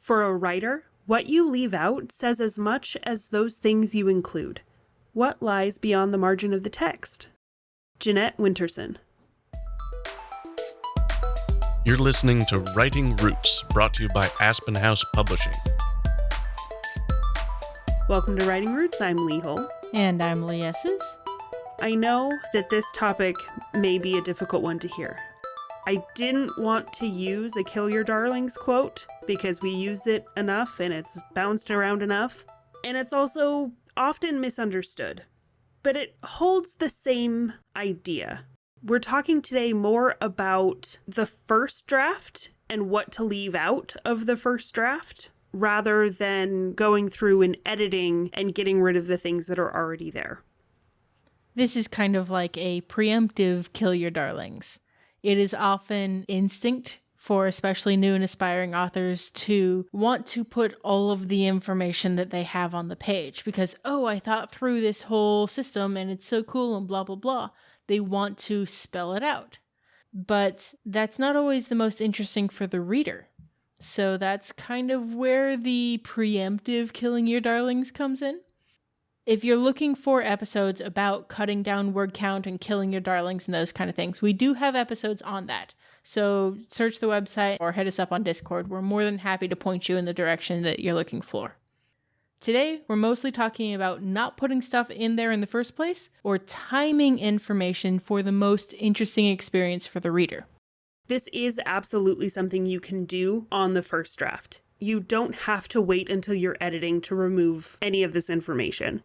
For a writer, what you leave out says as much as those things you include. What lies beyond the margin of the text? Jeanette Winterson. You're listening to Writing Roots, brought to you by Aspen House Publishing. Welcome to Writing Roots. I'm Lee Hull. And I'm Lee Esses. I know that this topic may be a difficult one to hear. I didn't want to use a Kill Your Darlings quote because we use it enough and it's bounced around enough. And it's also often misunderstood. But it holds the same idea. We're talking today more about the first draft and what to leave out of the first draft, rather than going through and editing and getting rid of the things that are already there. This is kind of like a preemptive Kill Your Darlings. It is often instinct for especially new and aspiring authors to want to put all of the information that they have on the page because, oh, I thought through this whole system and it's so cool and blah, blah, blah. They want to spell it out. But that's not always the most interesting for the reader. So that's kind of where the preemptive Killing Your Darlings comes in. If you're looking for episodes about cutting down word count and killing your darlings and those kind of things, we do have episodes on that. So search the website or hit us up on Discord. We're more than happy to point you in the direction that you're looking for. Today, we're mostly talking about not putting stuff in there in the first place or timing information for the most interesting experience for the reader. This is absolutely something you can do on the first draft. You don't have to wait until you're editing to remove any of this information.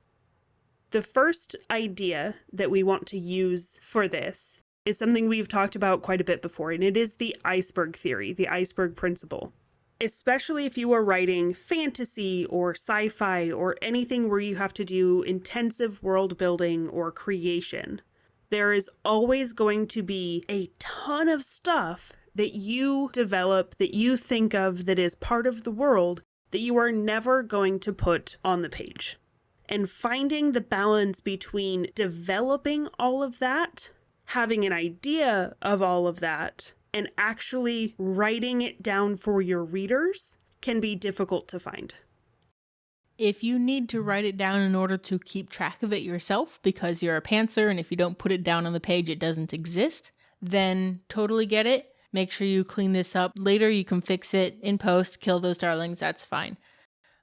The first idea that we want to use for this is something we've talked about quite a bit before, and it is the iceberg theory, the iceberg principle. Especially if you are writing fantasy or sci-fi or anything where you have to do intensive world building or creation, there is always going to be a ton of stuff that you develop, that you think of, that is part of the world that you are never going to put on the page. And finding the balance between developing all of that, having an idea of all of that, and actually writing it down for your readers can be difficult to find. If you need to write it down in order to keep track of it yourself because you're a pantser and if you don't put it down on the page it doesn't exist, then totally get it. Make sure you clean this up. Later you can fix it in post, kill those darlings, that's fine.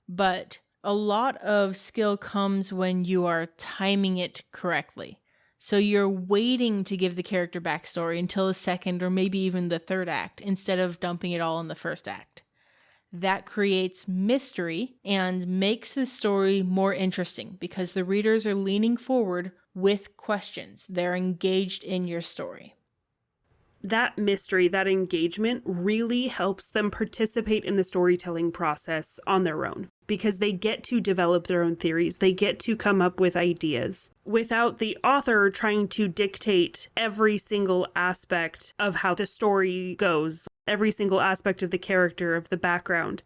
But a lot of skill comes when you are timing it correctly. So you're waiting to give the character backstory until the second or maybe even the third act instead of dumping it all in the first act. That creates mystery and makes the story more interesting because the readers are leaning forward with questions. They're engaged in your story. That mystery, that engagement really helps them participate in the storytelling process on their own because they get to develop their own theories. They get to come up with ideas without the author trying to dictate every single aspect of how the story goes, every single aspect of the character, of the background.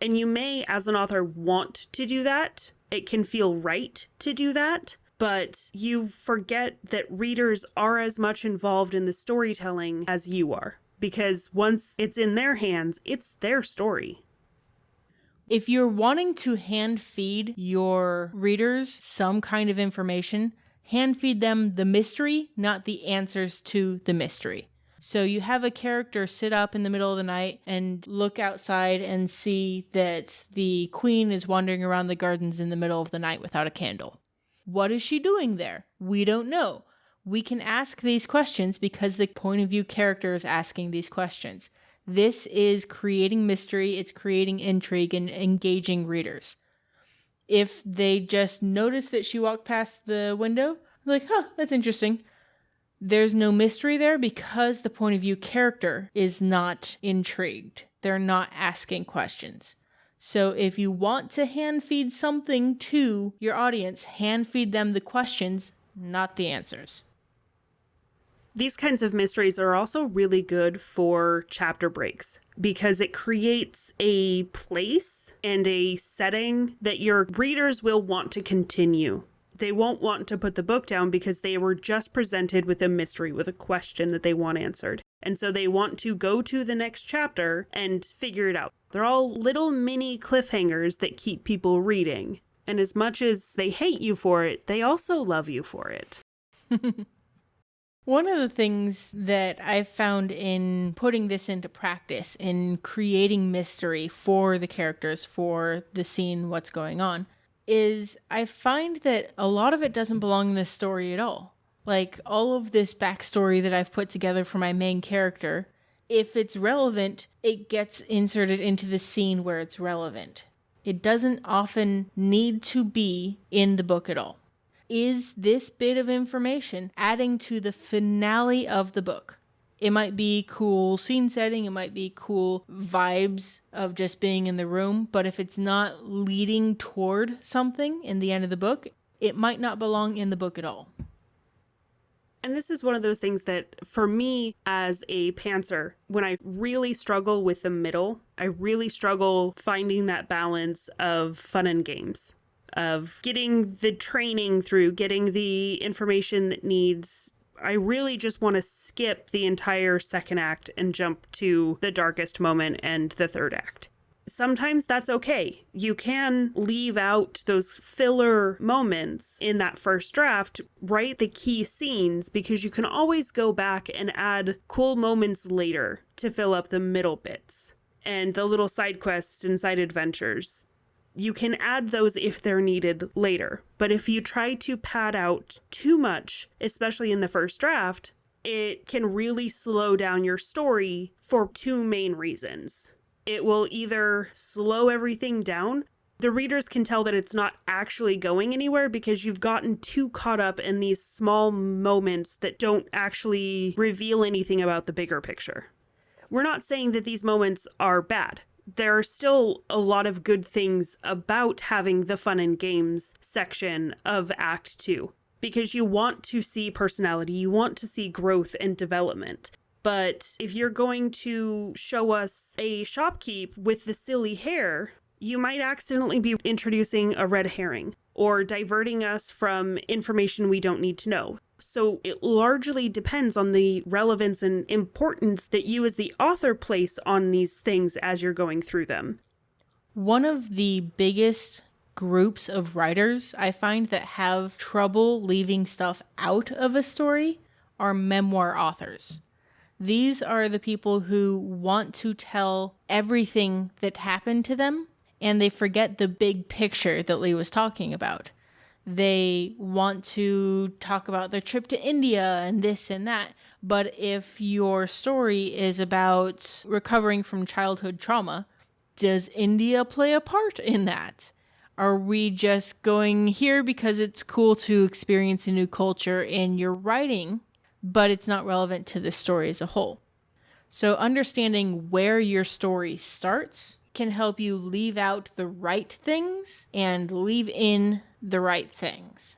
And you may, as an author, want to do that. It can feel right to do that. But you forget that readers are as much involved in the storytelling as you are. Because once it's in their hands, it's their story. If you're wanting to hand feed your readers some kind of information, hand feed them the mystery, not the answers to the mystery. So you have a character sit up in the middle of the night and look outside and see that the queen is wandering around the gardens in the middle of the night without a candle. What is she doing there? We don't know. We can ask these questions because the point of view character is asking these questions. This is creating mystery, it's creating intrigue and engaging readers. If they just notice that she walked past the window, they're like, that's interesting. There's no mystery there because the point of view character is not intrigued. They're not asking questions. So if you want to hand feed something to your audience, hand feed them the questions, not the answers. These kinds of mysteries are also really good for chapter breaks because it creates a place and a setting that your readers will want to continue. They won't want to put the book down because they were just presented with a mystery, with a question that they want answered. And so they want to go to the next chapter and figure it out. They're all little mini cliffhangers that keep people reading. And as much as they hate you for it, they also love you for it. One of the things that I've found in putting this into practice, in creating mystery for the characters, for the scene, what's going on, is I find that a lot of it doesn't belong in this story at all. Like, all of this backstory that I've put together for my main character, if it's relevant, it gets inserted into the scene where it's relevant. It doesn't often need to be in the book at all. Is this bit of information adding to the finale of the book? It might be cool scene setting, it might be cool vibes of just being in the room, but if it's not leading toward something in the end of the book, it might not belong in the book at all. And this is one of those things that, for me as a pantser, when I really struggle with the middle, I really struggle finding that balance of fun and games, of getting the training through, getting the information that needs. I really just want to skip the entire second act and jump to the darkest moment and the third act. Sometimes that's okay. You can leave out those filler moments in that first draft, write the key scenes, because you can always go back and add cool moments later to fill up the middle bits and the little side quests and side adventures. You can add those if they're needed later. But if you try to pad out too much, especially in the first draft, it can really slow down your story for two main reasons. It will either slow everything down. The readers can tell that it's not actually going anywhere because you've gotten too caught up in these small moments that don't actually reveal anything about the bigger picture. We're not saying that these moments are bad. There are still a lot of good things about having the fun and games section of Act 2, because you want to see personality, you want to see growth and development. But if you're going to show us a shopkeep with the silly hair, you might accidentally be introducing a red herring or diverting us from information we don't need to know. So it largely depends on the relevance and importance that you as the author place on these things as you're going through them. One of the biggest groups of writers I find that have trouble leaving stuff out of a story are memoir authors. These are the people who want to tell everything that happened to them, and they forget the big picture that Lee was talking about. They want to talk about their trip to India and this and that, but if your story is about recovering from childhood trauma, does India play a part in that? Are we just going here because it's cool to experience a new culture in your writing, but it's not relevant to the story as a whole? So understanding where your story starts can help you leave out the right things and leave in the right things.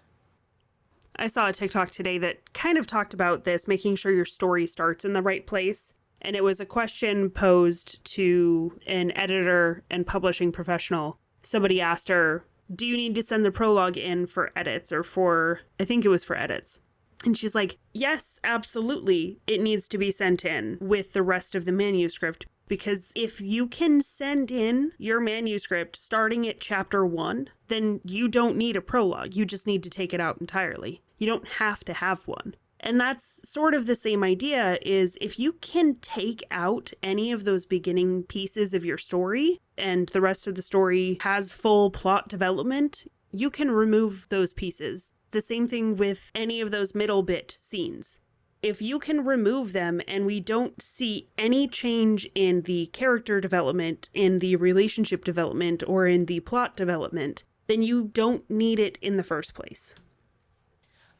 I saw a TikTok today that kind of talked about this, making sure your story starts in the right place. And it was a question posed to an editor and publishing professional. Somebody asked her, do you need to send the prologue in for edits or for, I think it was for edits. And she's like, yes, absolutely. It needs to be sent in with the rest of the manuscript. Because if you can send in your manuscript starting at chapter 1, then you don't need a prologue. You just need to take it out entirely. You don't have to have one. And that's sort of the same idea, is if you can take out any of those beginning pieces of your story and the rest of the story has full plot development, you can remove those pieces. The same thing with any of those middle bit scenes. If you can remove them and we don't see any change in the character development, in the relationship development, or in the plot development, then you don't need it in the first place.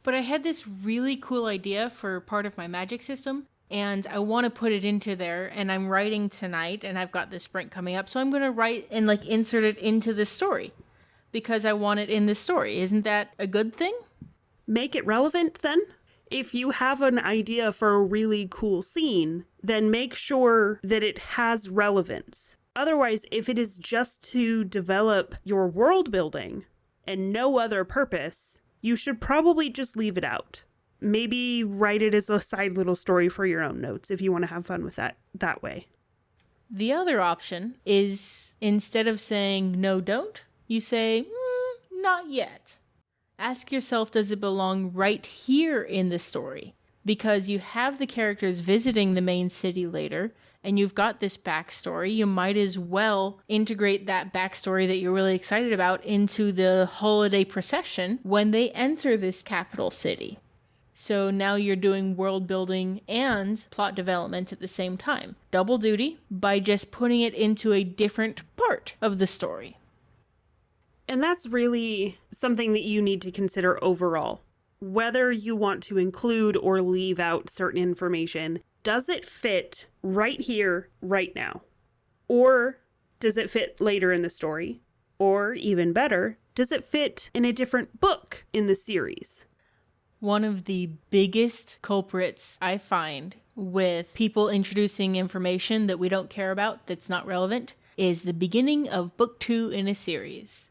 But I had this really cool idea for part of my magic system, and I want to put it into there, and I'm writing tonight, and I've got this sprint coming up, so I'm going to write and insert it into the story because I want it in the story. Isn't that a good thing? Make it relevant then. If you have an idea for a really cool scene, then make sure that it has relevance. Otherwise, if it is just to develop your world building and no other purpose, you should probably just leave it out. maybe write it as a side little story for your own notes if you want to have fun with that way. The other option is, instead of saying no, don't, you say, not yet. Ask yourself, does it belong right here in the story? Because you have the characters visiting the main city later, and you've got this backstory, you might as well integrate that backstory that you're really excited about into the holiday procession when they enter this capital city. So now you're doing world building and plot development at the same time. Double duty by just putting it into a different part of the story. And that's really something that you need to consider overall. Whether you want to include or leave out certain information, does it fit right here, right now? Or does it fit later in the story? Or even better, does it fit in a different book in the series? One of the biggest culprits I find with people introducing information that we don't care about that's not relevant is the beginning of book 2 in a series.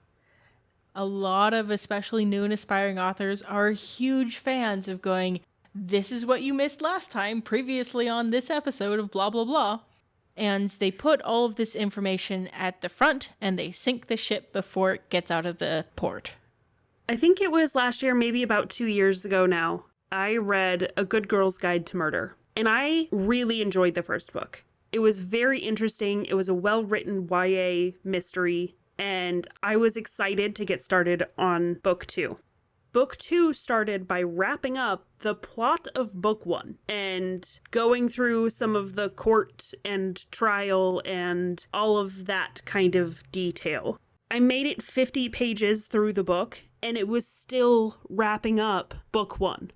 A lot of especially new and aspiring authors are huge fans of going, this is what you missed last time, previously on this episode of blah, blah, blah. And they put all of this information at the front and they sink the ship before it gets out of the port. I think it was last year, maybe about 2 years ago now, I read A Good Girl's Guide to Murder. And I really enjoyed the first book. It was very interesting. It was a well-written YA mystery. And I was excited to get started on book 2. Book 2 started by wrapping up the plot of book 1 and going through some of the court and trial and all of that kind of detail. I made it 50 pages through the book and it was still wrapping up book 1.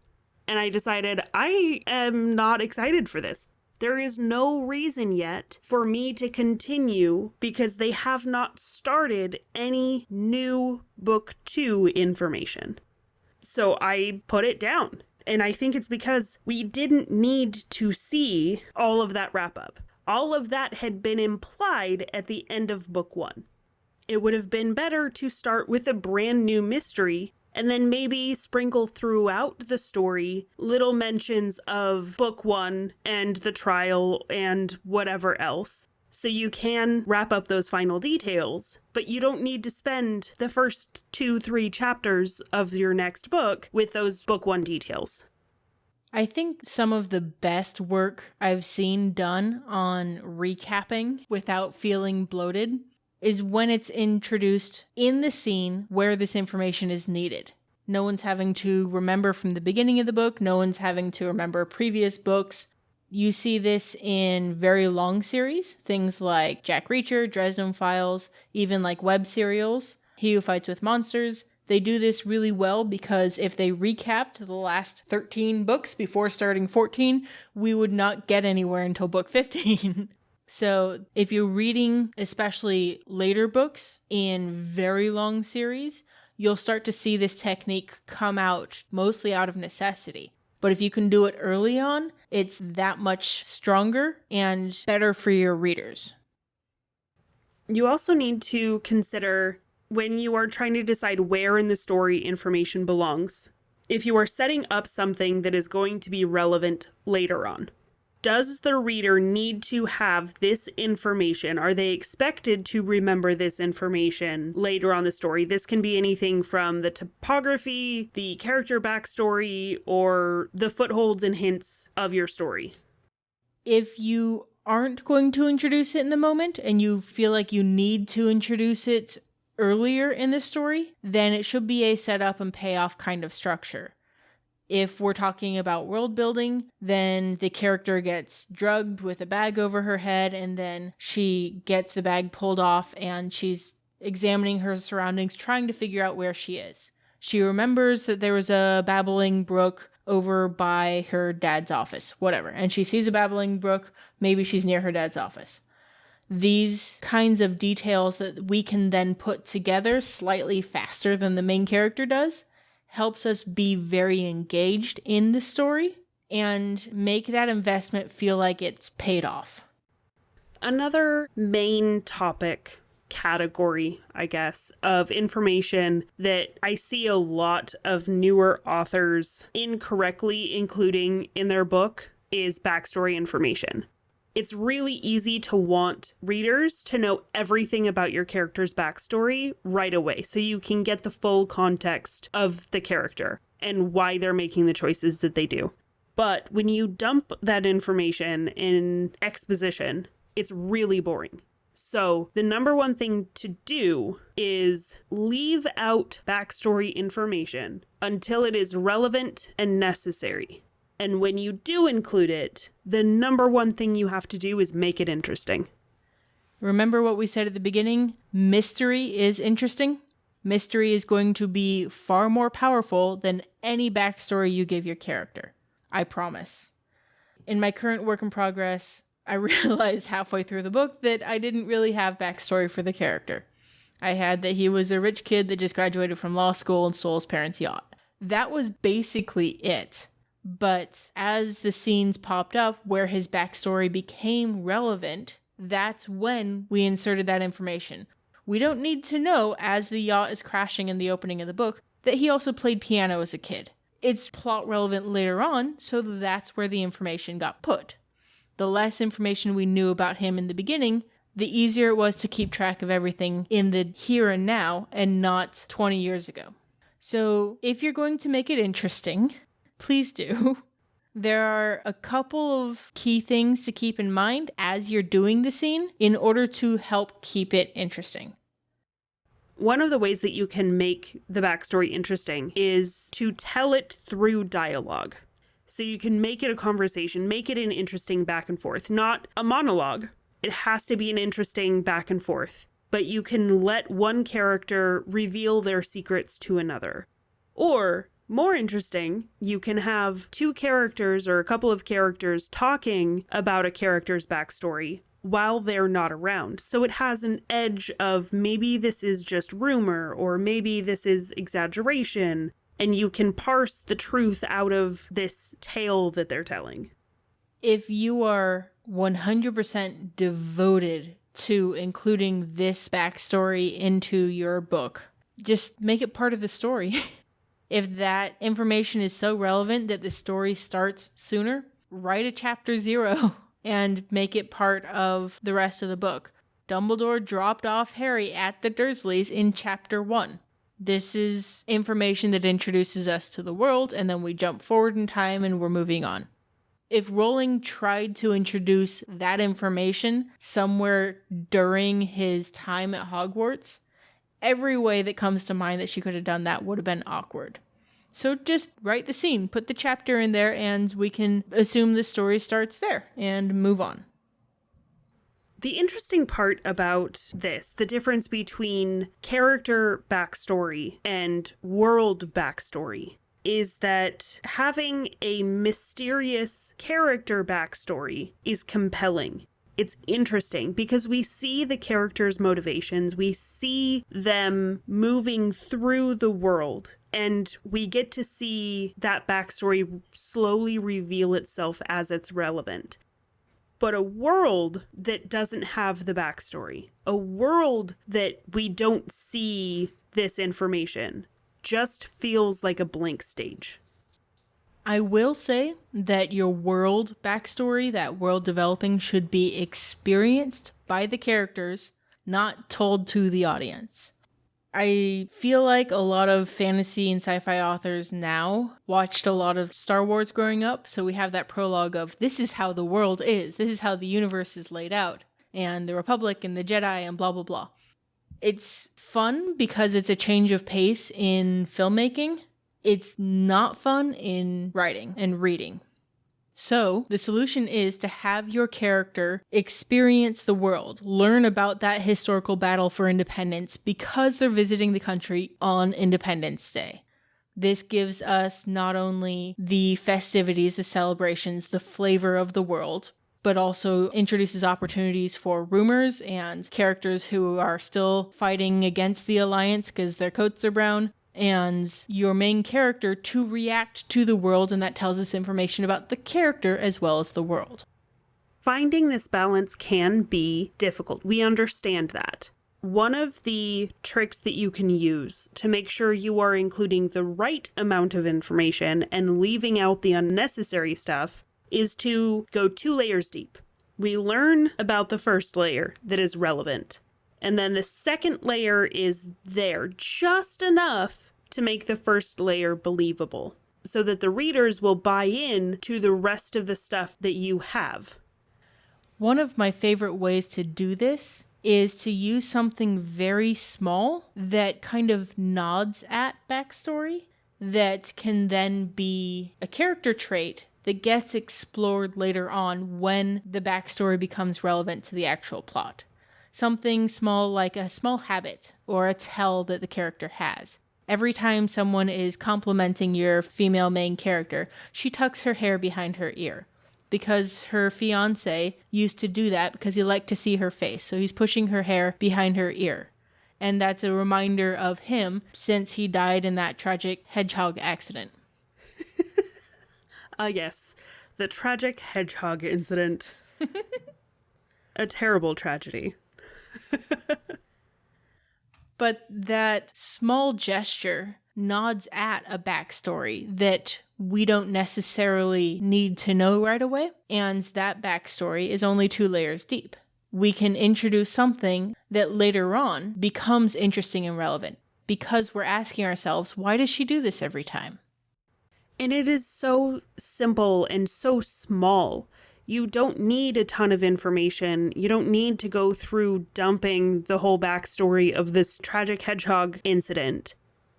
And I decided I am not excited for this. There is no reason yet for me to continue because they have not started any new book 2 information. So I put it down. And I think it's because we didn't need to see all of that wrap up. All of that had been implied at the end of book 1. It would have been better to start with a brand new mystery and then maybe sprinkle throughout the story little mentions of book 1 and the trial and whatever else. So you can wrap up those final details, but you don't need to spend the first 2-3 chapters of your next book with those book 1 details. I think some of the best work I've seen done on recapping without feeling bloated is when it's introduced in the scene where this information is needed. No one's having to remember from the beginning of the book. No one's having to remember previous books. You see this in very long series, things like Jack Reacher, Dresden Files, even like web serials, He Who Fights with Monsters. They do this really well because if they recapped the last 13 books before starting 14, we would not get anywhere until book 15. So if you're reading especially later books in very long series, you'll start to see this technique come out mostly out of necessity. But if you can do it early on, it's that much stronger and better for your readers. You also need to consider when you are trying to decide where in the story information belongs, if you are setting up something that is going to be relevant later on. Does the reader need to have this information? Are they expected to remember this information later on the story? This can be anything from the topography, the character backstory, or the footholds and hints of your story. If you aren't going to introduce it in the moment and you feel like you need to introduce it earlier in the story, then it should be a setup and payoff kind of structure. If we're talking about world building, then the character gets drugged with a bag over her head and then she gets the bag pulled off and she's examining her surroundings, trying to figure out where she is. She remembers that there was a babbling brook over by her dad's office, whatever, and she sees a babbling brook, maybe she's near her dad's office. These kinds of details that we can then put together slightly faster than the main character does helps us be very engaged in the story and make that investment feel like it's paid off. Another main topic category, I guess, of information that I see a lot of newer authors incorrectly including in their book is backstory information. It's really easy to want readers to know everything about your character's backstory right away, so you can get the full context of the character and why they're making the choices that they do. But when you dump that information in exposition, it's really boring. So the number one thing to do is leave out backstory information until it is relevant and necessary. And when you do include it, the number one thing you have to do is make it interesting. Remember what we said at the beginning? Mystery is interesting. Mystery is going to be far more powerful than any backstory you give your character. I promise. In my current work in progress, I realized halfway through the book that I didn't really have backstory for the character. I had that he was a rich kid that just graduated from law school and stole his parents' yacht. That was basically it. But as the scenes popped up where his backstory became relevant, that's when we inserted that information. We don't need to know, as the yacht is crashing in the opening of the book, that he also played piano as a kid. It's plot relevant later on, so that's where the information got put. The less information we knew about him in the beginning, the easier it was to keep track of everything in the here and now and not 20 years ago. So if you're going to make it interesting, please do. There are a couple of key things to keep in mind as you're doing the scene in order to help keep it interesting. One of the ways that you can make the backstory interesting is to tell it through dialogue. So you can make it a conversation, make it an interesting back and forth, not a monologue. It has to be an interesting back and forth, but you can let one character reveal their secrets to another. Or, more interesting, you can have two characters or a couple of characters talking about a character's backstory while they're not around. So it has an edge of maybe this is just rumor or maybe this is exaggeration, and you can parse the truth out of this tale that they're telling. If you are 100% devoted to including this backstory into your book, just make it part of the story. If that information is so relevant that the story starts sooner, write a chapter 0 and make it part of the rest of the book. Dumbledore dropped off Harry at the Dursleys in chapter 1. This is information that introduces us to the world, and then we jump forward in time and we're moving on. If Rowling tried to introduce that information somewhere during his time at Hogwarts, every way that comes to mind that she could have done that would have been awkward. So just write the scene, put the chapter in there, and we can assume the story starts there and move on. The interesting part about this, the difference between character backstory and world backstory, is that having a mysterious character backstory is compelling. It's interesting because we see the characters' motivations, we see them moving through the world, and we get to see that backstory slowly reveal itself as it's relevant. But a world that doesn't have the backstory, a world that we don't see this information, just feels like a blank stage. I will say that your world backstory, that world developing, should be experienced by the characters, not told to the audience. I feel like a lot of fantasy and sci-fi authors now watched a lot of Star Wars growing up, so we have that prologue of this is how the world is, this is how the universe is laid out, and the Republic and the Jedi and blah blah blah. It's fun because it's a change of pace in filmmaking. It's not fun in writing and reading. So the solution is to have your character experience the world, learn about that historical battle for independence because they're visiting the country on Independence Day. This gives us not only the festivities, the celebrations, the flavor of the world, but also introduces opportunities for rumors and characters who are still fighting against the Alliance because their coats are brown, and your main character to react to the world, and that tells us information about the character as well as the world. Finding this balance can be difficult. We understand that. One of the tricks that you can use to make sure you are including the right amount of information and leaving out the unnecessary stuff is to go 2 layers deep. We learn about the first layer that is relevant, and then the second layer is there just enough to make the first layer believable, so that the readers will buy in to the rest of the stuff that you have. One of my favorite ways to do this is to use something very small that kind of nods at backstory that can then be a character trait that gets explored later on when the backstory becomes relevant to the actual plot. Something small like a small habit or a tell that the character has. Every time someone is complimenting your female main character, she tucks her hair behind her ear. Because her fiancé used to do that because he liked to see her face. So he's pushing her hair behind her ear. And that's a reminder of him since he died in that tragic hedgehog accident. Yes, the tragic hedgehog incident. A terrible tragedy. But that small gesture nods at a backstory that we don't necessarily need to know right away, and that backstory is only 2 layers deep. We can introduce something that later on becomes interesting and relevant because we're asking ourselves, why does she do this every time? And it is so simple and so small. You don't need a ton of information. You don't need to go through dumping the whole backstory of this tragic hedgehog incident.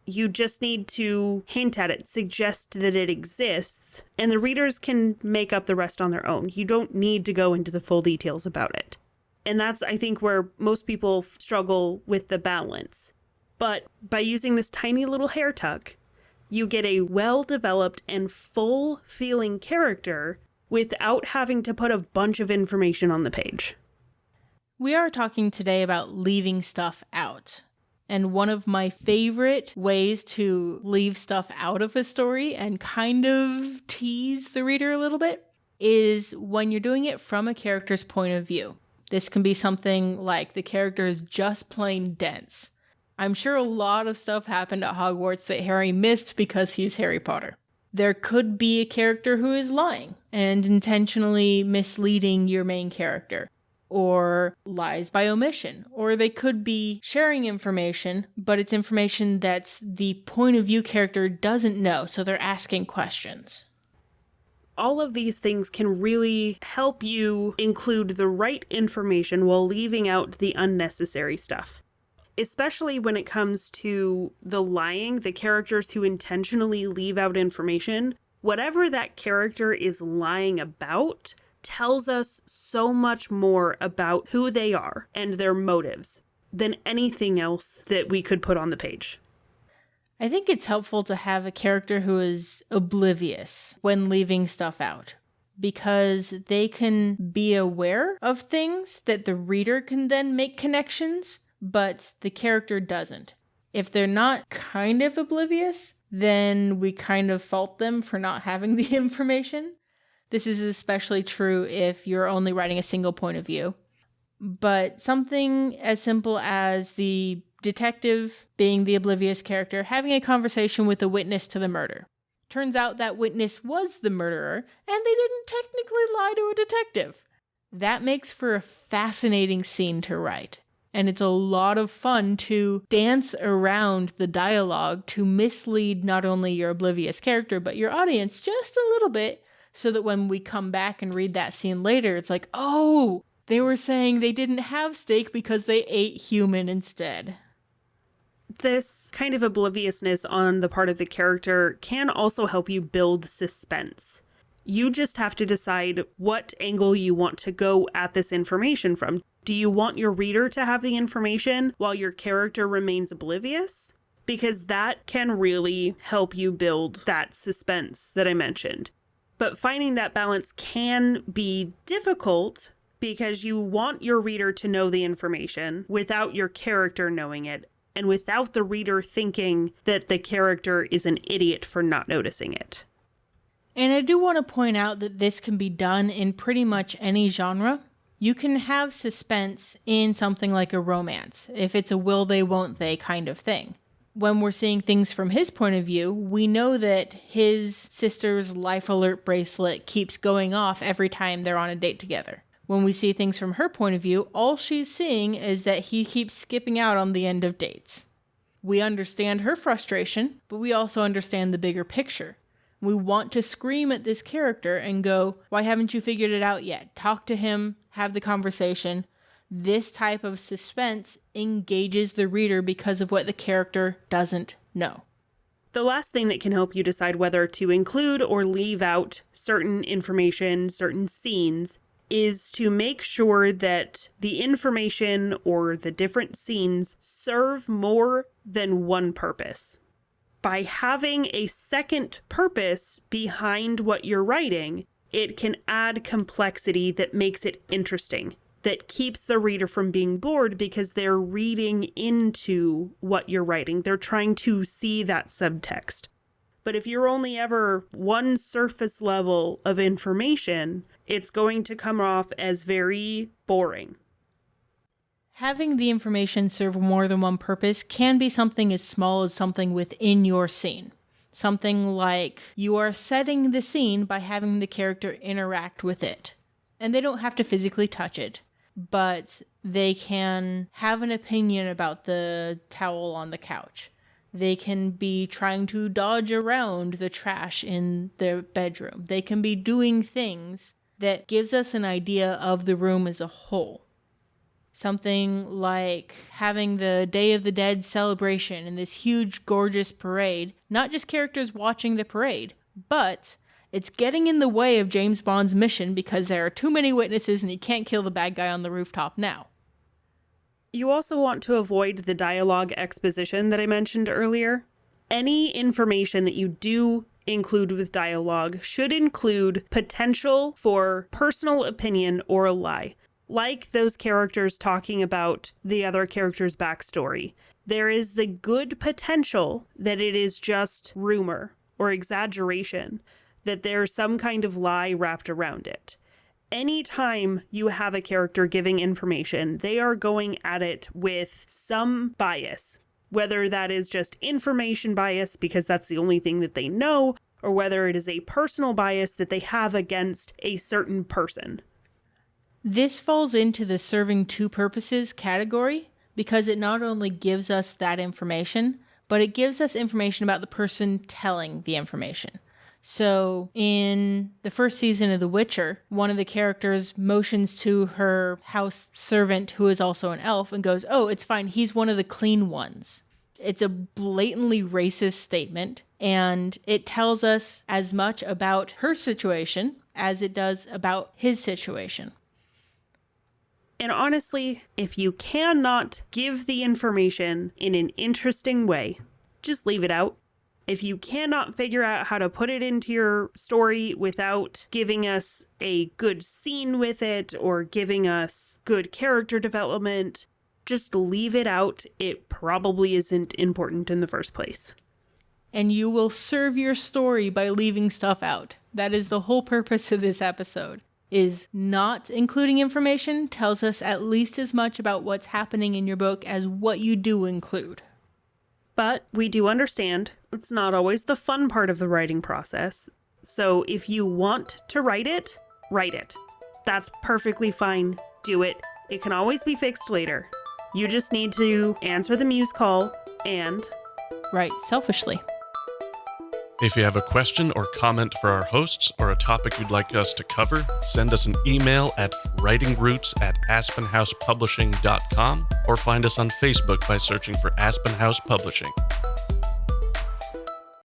You just need to hint at it, suggest that it exists, and the readers can make up the rest on their own. You don't need to go into the full details about it. And that's, I think, where most people struggle with the balance. But by using this tiny little hair tuck, you get a well-developed and full-feeling character without having to put a bunch of information on the page. We are talking today about leaving stuff out. And one of my favorite ways to leave stuff out of a story and kind of tease the reader a little bit is when you're doing it from a character's point of view. This can be something like the character is just plain dense. I'm sure a lot of stuff happened at Hogwarts that Harry missed because he's Harry Potter. There could be a character who is lying and intentionally misleading your main character, or lies by omission, or they could be sharing information, but it's information that the point of view character doesn't know, so they're asking questions. All of these things can really help you include the right information while leaving out the unnecessary stuff. Especially when it comes to the lying, the characters who intentionally leave out information, whatever that character is lying about tells us so much more about who they are and their motives than anything else that we could put on the page. I think it's helpful to have a character who is oblivious when leaving stuff out, because they can be aware of things that the reader can then make connections, but the character doesn't. If they're not kind of oblivious, then we kind of fault them for not having the information. This is especially true if you're only writing a single point of view. But something as simple as the detective, being the oblivious character, having a conversation with a witness to the murder. Turns out that witness was the murderer, and they didn't technically lie to a detective. That makes for a fascinating scene to write. And it's a lot of fun to dance around the dialogue to mislead not only your oblivious character, but your audience just a little bit, so that when we come back and read that scene later, it's like, oh, they were saying they didn't have steak because they ate human instead. This kind of obliviousness on the part of the character can also help you build suspense. You just have to decide what angle you want to go at this information from. Do you want your reader to have the information while your character remains oblivious? Because that can really help you build that suspense that I mentioned. But finding that balance can be difficult because you want your reader to know the information without your character knowing it, and without the reader thinking that the character is an idiot for not noticing it. And I do want to point out that this can be done in pretty much any genre. You can have suspense in something like a romance, if it's a will they, won't they kind of thing. When we're seeing things from his point of view, we know that his sister's life alert bracelet keeps going off every time they're on a date together. When we see things from her point of view, all she's seeing is that he keeps skipping out on the end of dates. We understand her frustration, but we also understand the bigger picture. We want to scream at this character and go, why haven't you figured it out yet? Talk to him, have the conversation. This type of suspense engages the reader because of what the character doesn't know. The last thing that can help you decide whether to include or leave out certain information, certain scenes, is to make sure that the information or the different scenes serve more than one purpose. By having a second purpose behind what you're writing, it can add complexity that makes it interesting, that keeps the reader from being bored because they're reading into what you're writing. They're trying to see that subtext. But if you're only ever one surface level of information, it's going to come off as very boring. Having the information serve more than one purpose can be something as small as something within your scene. Something like you are setting the scene by having the character interact with it. And they don't have to physically touch it, but they can have an opinion about the towel on the couch. They can be trying to dodge around the trash in their bedroom. They can be doing things that gives us an idea of the room as a whole. Something like having the Day of the Dead celebration in this huge, gorgeous parade. Not just characters watching the parade, but it's getting in the way of James Bond's mission because there are too many witnesses and he can't kill the bad guy on the rooftop now. You also want to avoid the dialogue exposition that I mentioned earlier. Any information that you do include with dialogue should include potential for personal opinion or a lie. Like those characters talking about the other character's backstory. There is the good potential that it is just rumor or exaggeration, that there's some kind of lie wrapped around it. Anytime you have a character giving information, they are going at it with some bias, whether that is just information bias because that's the only thing that they know, or whether it is a personal bias that they have against a certain person. This falls into the serving two purposes category because it not only gives us that information, but it gives us information about the person telling the information. So in the first season of The Witcher, one of the characters motions to her house servant, who is also an elf, and goes, "Oh, it's fine, he's one of the clean ones." It's a blatantly racist statement, and it tells us as much about her situation as it does about his situation. And honestly, if you cannot give the information in an interesting way, just leave it out. If you cannot figure out how to put it into your story without giving us a good scene with it or giving us good character development, just leave it out. It probably isn't important in the first place. And you will serve your story by leaving stuff out. That is the whole purpose of this episode. Is not including information tells us at least as much about what's happening in your book as what you do include. But we do understand it's not always the fun part of the writing process. So if you want to write it, write it. That's perfectly fine. Do it. It can always be fixed later. You just need to answer the muse call and write selfishly. If you have a question or comment for our hosts or a topic you'd like us to cover, send us an email at writingroots@aspenhousepublishing.com or find us on Facebook by searching for Aspen House Publishing.